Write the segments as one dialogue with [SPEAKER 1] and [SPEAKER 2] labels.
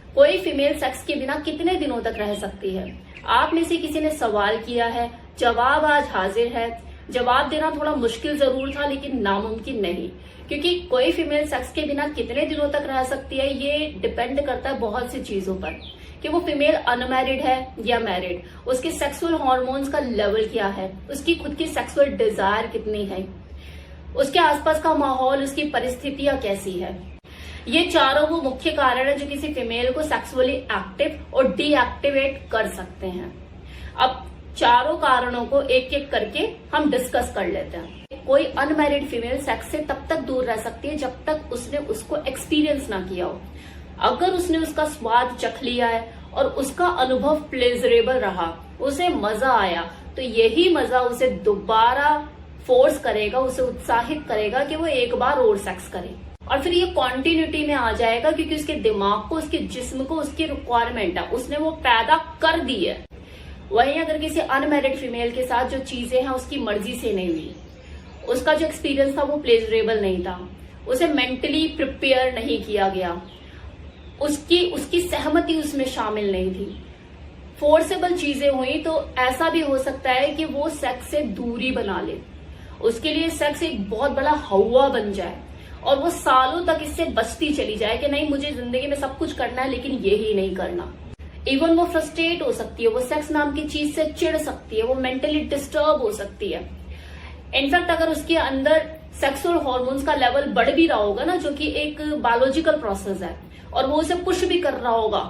[SPEAKER 1] कोई female sex के बिना कितने दिनों तक रह सकती है? आप में से किसी ने सवाल किया है, जवाब आज हाजिर है। जवाब देना थोड़ा मुश्किल जरूर था लेकिन नामुमकिन नहीं, क्योंकि कोई फीमेल सेक्स के बिना कितने दिनों तक रह सकती है ये डिपेंड करता है बहुत सी चीजों पर, कि वो फीमेल अनमैरिड है या मैरिड, उसके सेक्सुअल हार्मोन्स का लेवल क्या है, उसकी खुद की सेक्सुअल डिजायर कितनी है, उसके आसपास का माहौल, उसकी परिस्थितियां कैसी है। ये चारों वो मुख्य कारण है जो किसी फीमेल को सेक्सुअली एक्टिव और डीएक्टिवेट कर सकते हैं। अब चारों कारणों को एक एक करके हम डिस्कस कर लेते हैं। कोई अनमैरिड फीमेल सेक्स से तब तक दूर रह सकती है जब तक उसने उसको एक्सपीरियंस ना किया हो। अगर उसने उसका स्वाद चख लिया है और उसका अनुभव प्लेजरेबल रहा, उसे मजा आया, तो यही मजा उसे दोबारा फोर्स करेगा, उसे उत्साहित करेगा कि वो एक बार और सेक्स करे। और फिर ये कॉन्टिन्यूटी में आ जाएगा क्योंकि उसके दिमाग को, उसके जिस्म को उसकी रिक्वायरमेंट है, उसने वो पैदा कर दी है। वहीं अगर किसी अनमैरिड फीमेल के साथ जो चीजें हैं उसकी मर्जी से नहीं हुई, उसका जो एक्सपीरियंस था वो प्लेजरेबल नहीं था, उसे मेंटली प्रिपेयर नहीं किया गया, उसकी सहमति उसमें शामिल नहीं थी, फोर्सेबल चीजें हुई, तो ऐसा भी हो सकता है कि वो सेक्स से दूरी बना ले, उसके लिए सेक्स एक बहुत बड़ा हवा बन जाए और वो सालों तक इससे बचती चली जाए कि नहीं मुझे जिंदगी में सब कुछ करना है लेकिन ये ही नहीं करना। इवन वो फ्रस्ट्रेट हो सकती है, वो सेक्स नाम की चीज से चिढ़ सकती है, वो मेंटली डिस्टर्ब हो सकती है। इनफैक्ट अगर उसके अंदर सेक्सुअल हार्मोन्स का लेवल बढ़ भी रहा होगा ना, जो कि एक बायोलॉजिकल प्रोसेस है, और वो उसे पुश भी कर रहा होगा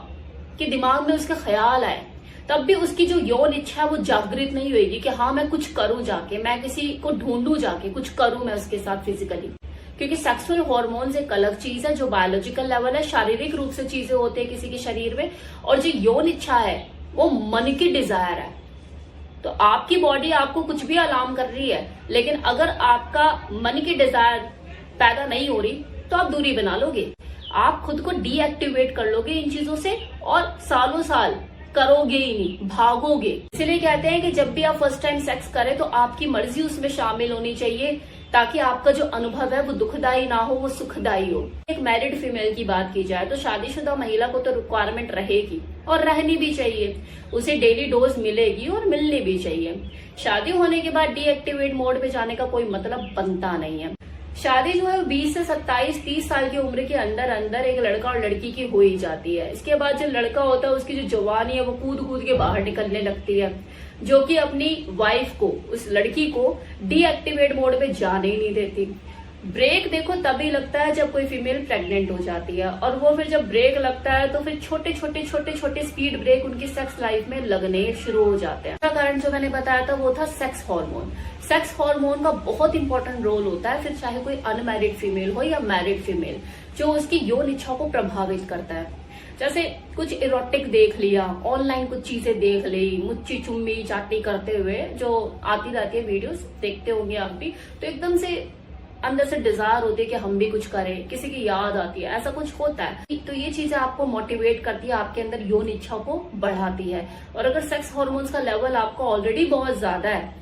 [SPEAKER 1] कि दिमाग में उसके ख्याल आए, तब भी उसकी जो यौन इच्छा है वो जागृत नहीं होगी कि हाँ मैं कुछ करूं जाके, मैं किसी को ढूंढूं जाके, कुछ करूं मैं उसके साथ फिजिकली। क्योंकि सेक्सुअल हार्मोन्स एक अलग चीज है जो बायोलॉजिकल लेवल है, शारीरिक रूप से चीजें होती है किसी के शरीर में, और जो यौन इच्छा है वो मन की डिजायर है। तो आपकी बॉडी आपको कुछ भी अलार्म कर रही है, लेकिन अगर आपका मन की डिजायर पैदा नहीं हो रही तो आप दूरी बना लोगे, आप खुद को डीएक्टिवेट कर लोगे इन चीजों से और सालों साल करोगे ही नहीं, भागोगे। इसलिए कहते हैं कि जब भी आप फर्स्ट टाइम सेक्स करें तो आपकी मर्जी उसमें शामिल होनी चाहिए, ताकि आपका जो अनुभव है वो दुखदायी ना हो, वो सुखदायी हो। एक मैरिड फीमेल की बात की जाए तो शादीशुदा महिला को तो रिक्वायरमेंट रहेगी और रहनी भी चाहिए, उसे डेली डोज मिलेगी और मिलनी भी चाहिए। शादी होने के बाद डीएक्टिवेट मोड पे जाने का कोई मतलब बनता नहीं है। शादी जो है 20 से 27-30 साल की उम्र के अंदर अंदर एक लड़का और लड़की की हो ही जाती है। इसके बाद जो लड़का होता है उसकी जो जवानी है वो कूद कूद के बाहर निकलने लगती है, जो कि अपनी वाइफ को, उस लड़की को डीएक्टिवेट मोड पे जाने ही नहीं देती। ब्रेक देखो तभी लगता है जब कोई फीमेल प्रेग्नेंट हो जाती है, और वो फिर जब ब्रेक लगता है तो फिर छोटे छोटे स्पीड ब्रेक उनकी सेक्स लाइफ में लगने शुरू हो जाते हैं। दूसरा कारण जो मैंने बताया था वो था सेक्स हार्मोन। सेक्स हार्मोन का बहुत इंपॉर्टेंट रोल होता है, फिर चाहे कोई अनमैरिड फीमेल हो या मैरिड फीमेल, जो उसकी यौन इच्छा को प्रभावित करता है। जैसे कुछ इरोटिक देख लिया, ऑनलाइन कुछ चीजें देख ली, मुच्ची चुम्मी चाटी करते हुए जो आती रहती है वीडियोस, देखते होंगे आप भी, तो एकदम से अंदर से डिजायर होती है कि हम भी कुछ करें, किसी की याद आती है, ऐसा कुछ होता है। तो ये चीजें आपको मोटिवेट करती है, आपके अंदर यौन इच्छा को बढ़ाती है। और अगर सेक्स हार्मोन्स का लेवल आपको ऑलरेडी बहुत ज्यादा है,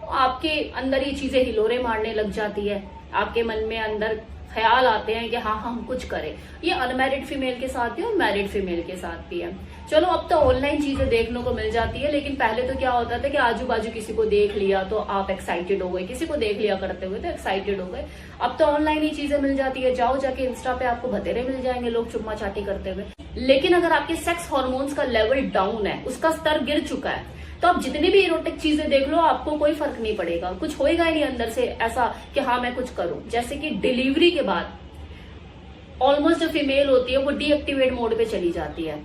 [SPEAKER 1] आपके अंदर ये चीजें हिलोरे मारने लग जाती है, आपके मन में अंदर ख्याल आते हैं कि हाँ हम कुछ करें। ये अनमैरिड फीमेल के साथ भी और मैरिड फीमेल के साथ भी है। चलो अब तो ऑनलाइन चीजें देखने को मिल जाती है, लेकिन पहले तो क्या होता था कि आजू बाजू किसी को देख लिया तो आप एक्साइटेड हो गए, किसी को देख लिया करते हुए तो एक्साइटेड हो गए। अब तो ऑनलाइन ही चीजें मिल जाती है, जाओ जाके इंस्टा पे आपको बतेरे मिल जाएंगे लोग चुम्मा चाटी करते हुए। लेकिन अगर आपके सेक्स हार्मोन्स का लेवल डाउन है, उसका स्तर गिर चुका है, तो आप जितनी भी इरोटिक चीजें देख लो आपको कोई फर्क नहीं पड़ेगा, कुछ होएगा ही नहीं अंदर से ऐसा कि हाँ मैं कुछ करूं। जैसे कि डिलीवरी के बाद ऑलमोस्ट जो फीमेल होती है वो डीएक्टिवेट मोड पे चली जाती है।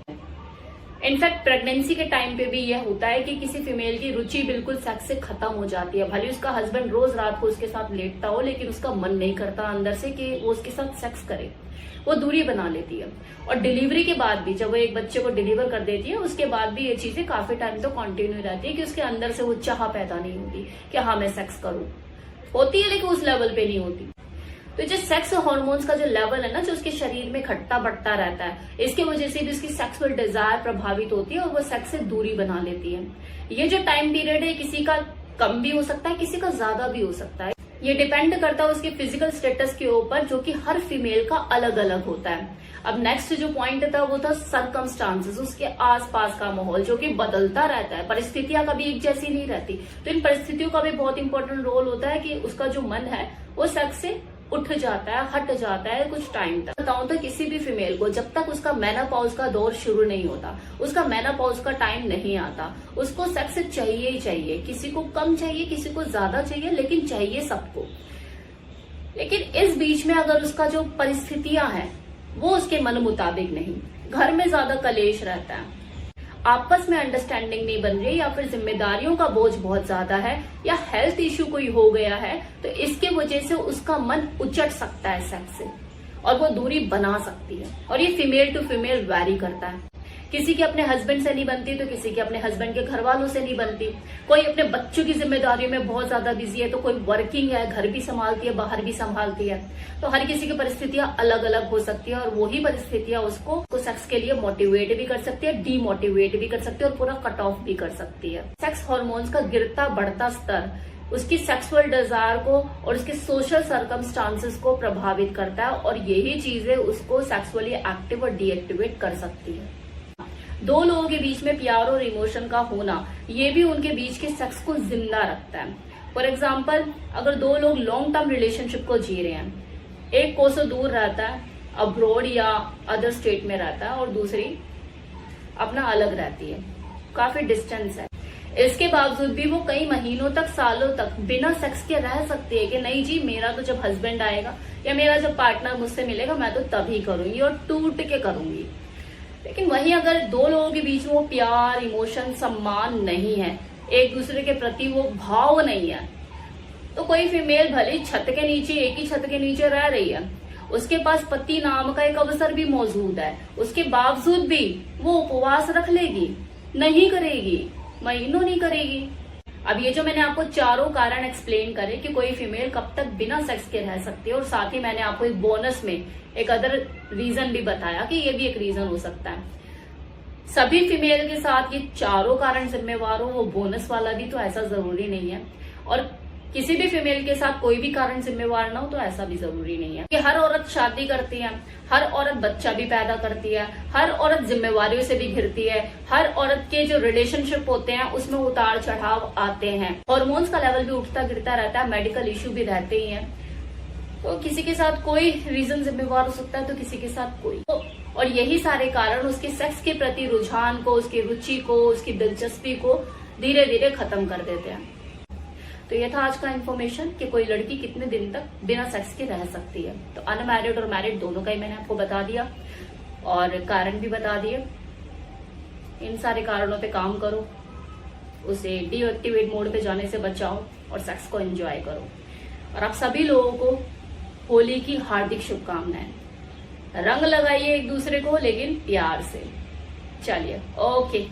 [SPEAKER 1] इनफैक्ट प्रेगनेंसी के टाइम पे भी यह होता है कि किसी फीमेल की रुचि बिल्कुल सेक्स से खत्म हो जाती है। भले उसका हस्बैंड रोज रात को उसके साथ लेटता हो, लेकिन उसका मन नहीं करता अंदर से कि वो उसके साथ सेक्स करे, वो दूरी बना लेती है। और डिलीवरी के बाद भी, जब वो एक बच्चे को डिलीवर कर देती है, उसके बाद भी ये चीजें काफी टाइम तो कंटिन्यू रहती है कि उसके अंदर से वो चाह पैदा नहीं होती कि हाँ मैं सेक्स करूं। होती है लेकिन उस लेवल पे नहीं होती। तो जो सेक्स हार्मोन्स का जो लेवल है ना, जो उसके शरीर में घटता बढ़ता रहता है, इसकी वजह से भी उसकी सेक्सुअल डिजायर प्रभावित होती है और वो सेक्स से दूरी बना लेती है। ये जो टाइम पीरियड है किसी का कम भी हो सकता है, किसी का ज्यादा भी हो सकता है। ये डिपेंड करता है उसके फिजिकल स्टेटस के ऊपर, जो कि हर फीमेल का अलग अलग होता है। अब नेक्स्ट जो पॉइंट था वो था सरकमस्टांसेस, उसके आसपास का माहौल जो कि बदलता रहता है, परिस्थितियां कभी एक जैसी नहीं रहती। तो इन परिस्थितियों का भी बहुत इंपॉर्टेंट रोल होता है कि उसका जो मन है वो सेक्स से उठ जाता है, हट जाता है कुछ टाइम तक। बताऊं तो किसी भी फीमेल को जब तक उसका मेनोपॉज का दौर शुरू नहीं होता, उसका मेनोपॉज का टाइम नहीं आता, उसको सेक्स चाहिए ही चाहिए। किसी को कम चाहिए, किसी को ज्यादा चाहिए, लेकिन चाहिए सबको। लेकिन इस बीच में अगर उसका जो परिस्थितियां हैं वो उसके मन मुताबिक नहीं, घर में ज्यादा कलेश रहता है, आपस में अंडरस्टैंडिंग नहीं बन रही, या फिर जिम्मेदारियों का बोझ बहुत ज्यादा है, या हेल्थ इश्यू कोई हो गया है, तो इसके वजह से उसका मन उचट सकता है सेक्स से और वो दूरी बना सकती है। और ये फीमेल टू फीमेल वैरी करता है। किसी की अपने हस्बैंड से नहीं बनती तो किसी की अपने हस्बैंड के घर वालों से नहीं बनती। कोई अपने बच्चों की जिम्मेदारियों में बहुत ज्यादा बिजी है, तो कोई वर्किंग है, घर भी संभालती है, बाहर भी संभालती है। तो हर किसी की परिस्थितियां अलग अलग हो सकती है, और वही परिस्थितियां उसको सेक्स के लिए मोटिवेट भी कर सकती है, डीमोटिवेट भी कर सकती है, और पूरा कट ऑफ भी कर सकती है। सेक्स हार्मोन्स का गिरता बढ़ता स्तर उसकी सेक्सुअल डिजायर को और उसके सोशल सर्कमस्टांसेस को प्रभावित करता है, और यही चीजें उसको सेक्सुअली एक्टिव और डीएक्टिवेट कर सकती है। दो लोगों के बीच में प्यार और इमोशन का होना, ये भी उनके बीच के सेक्स को जिंदा रखता है। फॉर एग्जाम्पल, अगर दो लोग लॉन्ग टर्म रिलेशनशिप को जी रहे हैं, एक कोसों दूर रहता है, अब्रॉड या अदर स्टेट में रहता है, और दूसरी अपना अलग रहती है, काफी डिस्टेंस है, इसके बावजूद भी वो कई महीनों तक, सालों तक बिना सेक्स के रह सकती है कि नहीं जी, मेरा तो जब हस्बैंड आएगा या मेरा जब पार्टनर मुझसे मिलेगा मैं तो तभी करूंगी और टूट के करूंगी। लेकिन वहीं अगर दो लोगों के बीच में वो प्यार, इमोशन, सम्मान नहीं है, एक दूसरे के प्रति वो भाव नहीं है, तो कोई फीमेल भले छत के नीचे, एक ही छत के नीचे रह रही है, उसके पास पति नाम का एक अवसर भी मौजूद है, उसके बावजूद भी वो उपवास रख लेगी, नहीं करेगी, महीनों नहीं करेगी। अब ये जो मैंने आपको चारों कारण एक्सप्लेन करे कि कोई फीमेल कब तक बिना सेक्स के रह सकती है, और साथ ही मैंने आपको एक बोनस में एक अदर रीजन भी बताया कि ये भी एक रीजन हो सकता है। सभी फीमेल के साथ ये चारों कारण जिम्मेवार हो, वो बोनस वाला भी तो ऐसा जरूरी नहीं है, और किसी भी फीमेल के साथ कोई भी कारण जिम्मेवार ना हो तो ऐसा भी जरूरी नहीं है कि हर औरत शादी करती है, हर औरत बच्चा भी पैदा करती है, हर औरत जिम्मेवारियों से भी घिरती है, हर औरत के जो रिलेशनशिप होते हैं उसमें उतार चढ़ाव आते हैं, हार्मोन्स का लेवल भी उठता गिरता रहता है, मेडिकल इश्यू भी रहते ही हैं। तो किसी के साथ कोई रीजन जिम्मेवार हो सकता है तो किसी के साथ कोई, और यही सारे कारण उसके सेक्स के प्रति रुझान को, उसकी रुचि को, उसकी दिलचस्पी को धीरे धीरे खत्म कर देते हैं। तो ये था आज का इन्फॉर्मेशन कि कोई लड़की कितने दिन तक बिना सेक्स के रह सकती है। तो अनमैरिड और मैरिड दोनों का ही मैंने आपको बता दिया और कारण भी बता दिए। इन सारे कारणों पे काम करो, उसे डीएक्टिवेट मोड पे जाने से बचाओ और सेक्स को एंजॉय करो। और आप सभी लोगों को होली की हार्दिक शुभकामनाएं। रंग लगाइए एक दूसरे को, लेकिन प्यार से। चलिए, ओके।